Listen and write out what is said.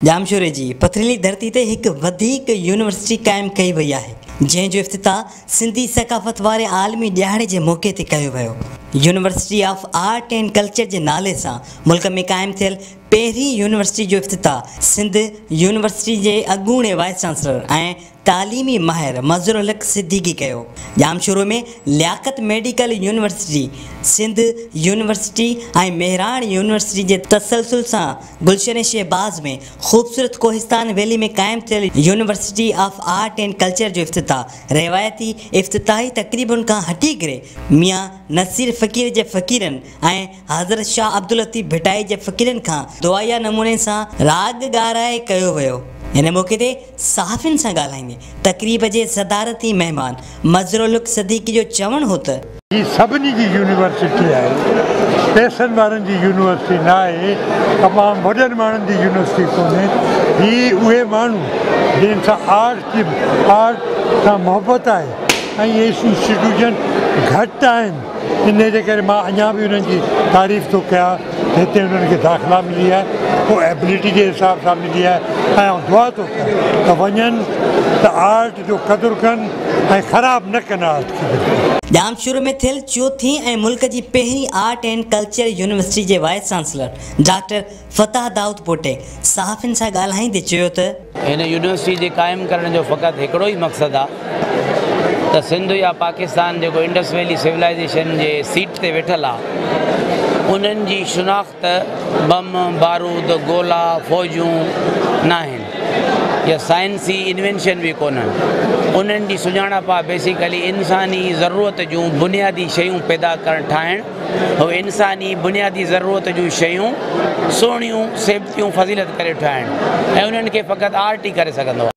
जामशोरे जी पथरीली धरती ते हिकु वधीक यूनिवर्सिटी क़ाइमु कई वई आहे, जंहिंजो इफ़्तिताह सिंधी सक़ाफ़त वारे आलमी ॾियारे जे मौक़े ते कयो वियो। University of art and culture जे नाले सां मुल्क में क़ाइमु थियल पहिरीं यूनिवर्सिटी जो इफ़्तिताह सिंध यूनिवर्सिटी जे अॻूणे वाइस चांसलर ऐं तालीमी माहिर मज़हरुल हक़ सिद्दीकी कयो। जामशोरो में Liaquat medical university, Sindh university ऐं मेहरान यूनिवर्सिटी जे तसलसल सां गुलशन शहबाज़ में ख़ूबसूरत कोहिस्तान वैली में क़ाइमु थियल university of art and culture जो इफ़्तिताह रिवायती इफ़्तिताही तक़रीबुनि खां हटी करे मियाँ नसीर फ़क़ीर जे फ़क़ीरनि ऐं हज़रत शाह अब्दुल लतीफ़ भिटाई जे फ़क़ीरनि खां दुआया नमूने सां राग ॻाराए कयो वियो। हिन मौक़े ते सहाफ़ियुनि सां ॻाल्हाईंदे तक़रीब जे सदारती महिमान मज़हरुल हक़ सिद्दीकी जो चवणु हो त ही सभिनी जी यूनिवर्सिटी आहे, पैसनि वारनि जी यूनिवर्सिटी न आहे, तमामु वॾनि माण्हुनि जी यूनिवर्सिटी कोन्हे। ही उहे माण्हू जिन सां आर्ट सां मुहबत आहे ऐं इहे इंस्टीट्यूशन घटि आहिनि, इन जे करे मां अञा बि उन्हनि जी तारीफ़ थो कयां। हिते उन्हनि खे दाख़िला मिली आहे, पोइ एबिलिटी जे हिसाब सां मिली आहे ऐं दुआ थो कयां त वञनि त आर्ट जो क़दुरु कनि ऐं ख़राबु न कनि आर्ट खे। जामशोरो में थियल चौथी ऐं मुल्क जी पहिरीं आर्ट एंड कल्चर यूनिवर्सिटी जे vice chancellor doctor Fatah Daud पोटे सहाफ़ियुनि सां ॻाल्हाईंदे चयो त हिन यूनिवर्सिटी जे क़ाइमु करण जो फ़क़ति हिकिड़ो ई मक़सदु आहे त सिंध या पाकिस्तान जेको इंडस वैली सिविलाइज़ेशन जे सीट ते वेठल आहे उन्हनि जी शिनाख़्त बम बारूद गोला फ़ौजूं न आहिनि या साइंसी इन्वेंशन बि कोन्हनि। उन्हनि जी सुञाणप आहे बेसिकली इंसानी ज़रूरत जूं बुनियादी शयूं पैदा करणु ठाहिणु, उहे इंसानी बुनियादी ज़रूरत जूं शयूं सुहिणियूं सेबतियूं फ़ज़ीलत करे ठाहिणु, ऐं उन्हनि खे फ़क़ति आर्ट ई करे सघंदो आहे।